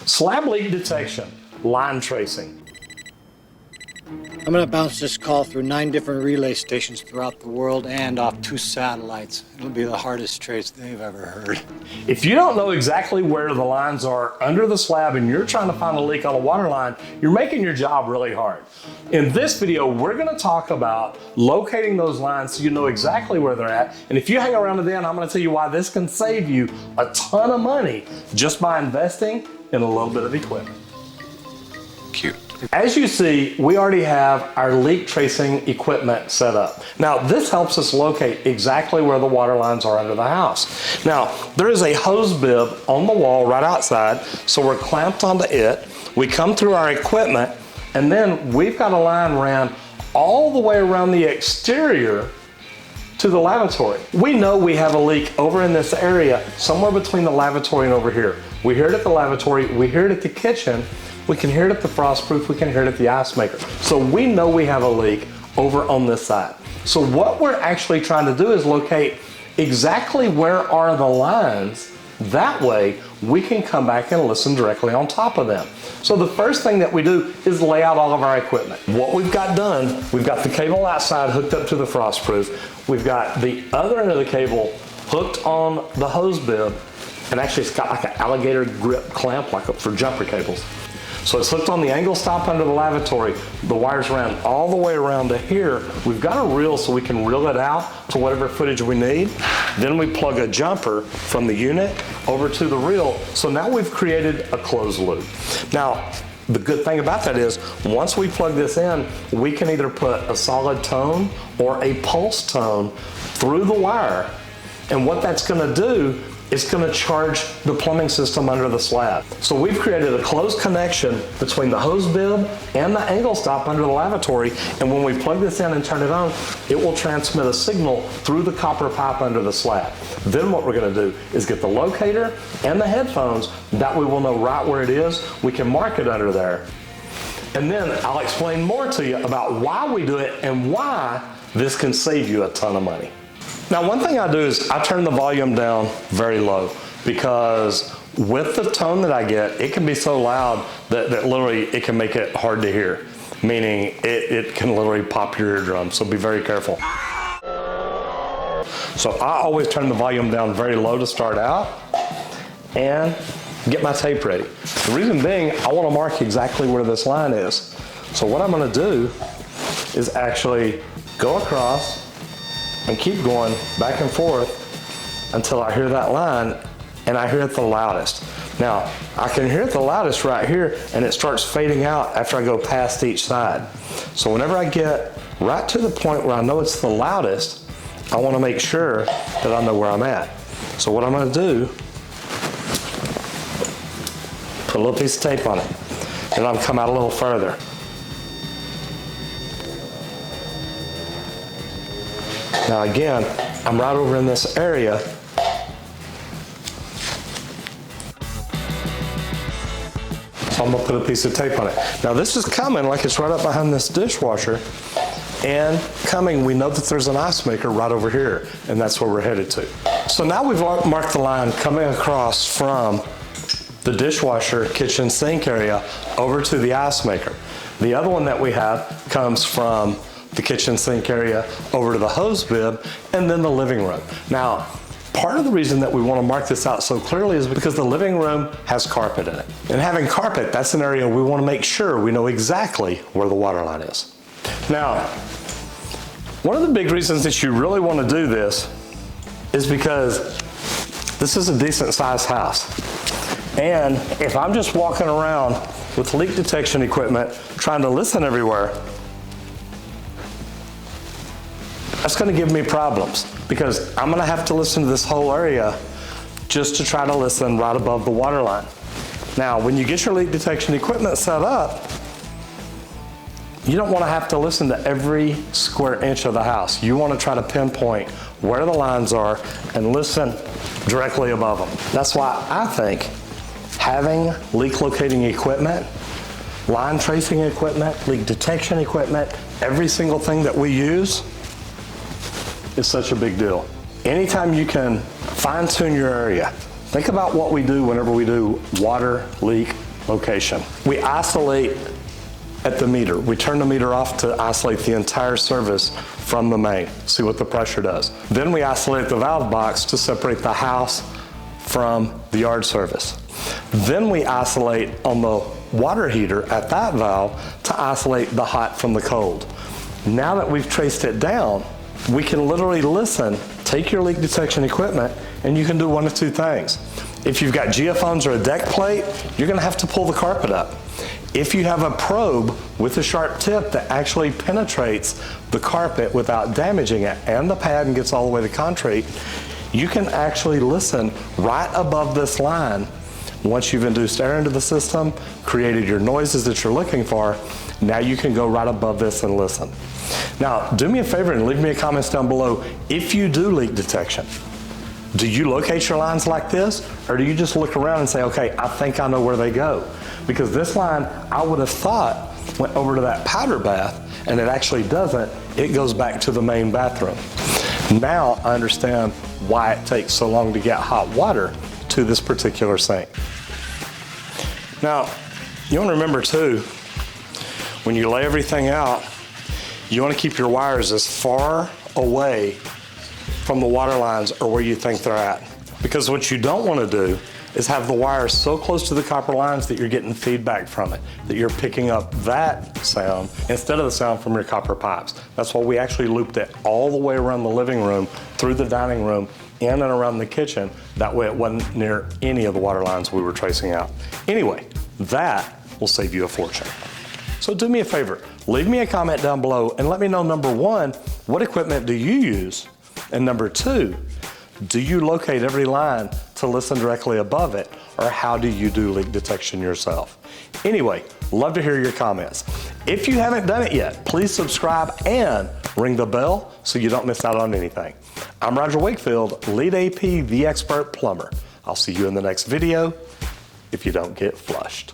Slab leak detection, line tracing. I'm going to bounce this call through 9 different relay stations throughout the world and off 2 satellites. It'll be the hardest trace they've ever heard. If you don't know exactly where the lines are under the slab and you're trying to find a leak on a water line, you're making your job really hard. In this video, we're going to talk about locating those lines so you know exactly where they're at. And if you hang around to the end, I'm going to tell you why this can save you a ton of money just by investing in a little bit of equipment. Cute. As you see, we already have our leak tracing equipment set up. Now, this helps us locate exactly where the water lines are under the house. Now, there is a hose bib on the wall right outside, so we're clamped onto it. We come through our equipment, and then we've got a line ran all the way around the exterior to the lavatory. We know we have a leak over in this area, somewhere between the lavatory and over here. We hear it at the lavatory, we hear it at the kitchen, we can hear it at the frostproof, we can hear it at the ice maker. So we know we have a leak over on this side. So what we're actually trying to do is locate exactly where are the lines. That way we can come back and listen directly on top of them. So the first thing that we do is lay out all of our equipment. What we've got done, we've got the cable outside hooked up to the frostproof. We've got the other end of the cable hooked on the hose bib, and actually it's got like an alligator grip clamp for jumper cables. So it's hooked on the angle stop under the lavatory. The wires ran all the way around to here. We've got a reel so we can reel it out to whatever footage we need. Then we plug a jumper from the unit over to the reel. So now we've created a closed loop. Now, the good thing about that is once we plug this in, we can either put a solid tone or a pulse tone through the wire. And what that's gonna do, it's going to charge the plumbing system under the slab. So we've created a closed connection between the hose bib and the angle stop under the lavatory, and when we plug this in and turn it on, it will transmit a signal through the copper pipe under the slab. Then what we're going to do is get the locator and the headphones, that we will know right where it is. We can mark it under there. And then I'll explain more to you about why we do it and why this can save you a ton of money. Now, one thing I do is I turn the volume down very low, because with the tone that I get, it can be so loud that literally it can make it hard to hear, meaning it can literally pop your eardrum, so be very careful. So I always turn the volume down very low to start out and get my tape ready. The reason being, I want to mark exactly where this line is. So what I'm going to do is actually go across and keep going back and forth until I hear that line, and I hear it the loudest. Now, I can hear it the loudest right here, and it starts fading out after I go past each side. So whenever I get right to the point where I know it's the loudest, I want to make sure that I know where I'm at. So what I'm going to do, put a little piece of tape on it, and I'm come out a little further. Now again, I'm right over in this area. So I'm gonna put a piece of tape on it. Now this is coming like it's right up behind this dishwasher, and coming, we know that there's an ice maker right over here, and that's where we're headed to. So now we've marked the line coming across from the dishwasher kitchen sink area over to the ice maker. The other one that we have comes from the kitchen sink area over to the hose bib, and then the living room. Now, part of the reason that we want to mark this out so clearly is because the living room has carpet in it. And having carpet, that's an area we want to make sure we know exactly where the water line is. Now, one of the big reasons that you really want to do this is because this is a decent sized house. And if I'm just walking around with leak detection equipment trying to listen everywhere, that's going to give me problems, because I'm going to have to listen to this whole area just to try to listen right above the water line. Now, when you get your leak detection equipment set up, you don't want to have to listen to every square inch of the house. You want to try to pinpoint where the lines are and listen directly above them. That's why I think having leak locating equipment, line tracing equipment, leak detection equipment, every single thing that we use is such a big deal. Anytime you can fine tune your area, think about what we do whenever we do water leak location. We isolate at the meter. We turn the meter off to isolate the entire service from the main, see what the pressure does. Then we isolate the valve box to separate the house from the yard service. Then we isolate on the water heater at that valve to isolate the hot from the cold. Now that we've traced it down, we can literally listen, take your leak detection equipment, and you can do one of two things. If you've got geophones or a deck plate, you're gonna have to pull the carpet up. If you have a probe with a sharp tip that actually penetrates the carpet without damaging it and the pad and gets all the way to concrete, you can actually listen right above this line. Once you've induced air into the system, created your noises that you're looking for, now you can go right above this and listen. Now, do me a favor and leave me a comment down below if you do leak detection. Do you locate your lines like this, or do you just look around and say, okay, I think I know where they go? Because this line, I would have thought, went over to that powder bath, and it actually doesn't. It goes back to the main bathroom. Now I understand why it takes so long to get hot water to this particular sink. Now, you want to remember too, when you lay everything out, you want to keep your wires as far away from the water lines or where you think they're at. Because what you don't want to do is have the wires so close to the copper lines that you're getting feedback from it, that you're picking up that sound instead of the sound from your copper pipes. That's why we actually looped it all the way around the living room, through the dining room, in and around the kitchen. That way it wasn't near any of the water lines we were tracing out. Anyway, that will save you a fortune. So do me a favor, leave me a comment down below and let me know, number one, what equipment do you use? And number two, do you locate every line to listen directly above it, or how do you do leak detection yourself? Anyway, love to hear your comments. If you haven't done it yet, please subscribe and ring the bell so you don't miss out on anything. I'm Roger Wakefield, Lead AP, the Expert Plumber. I'll see you in the next video if you don't get flushed.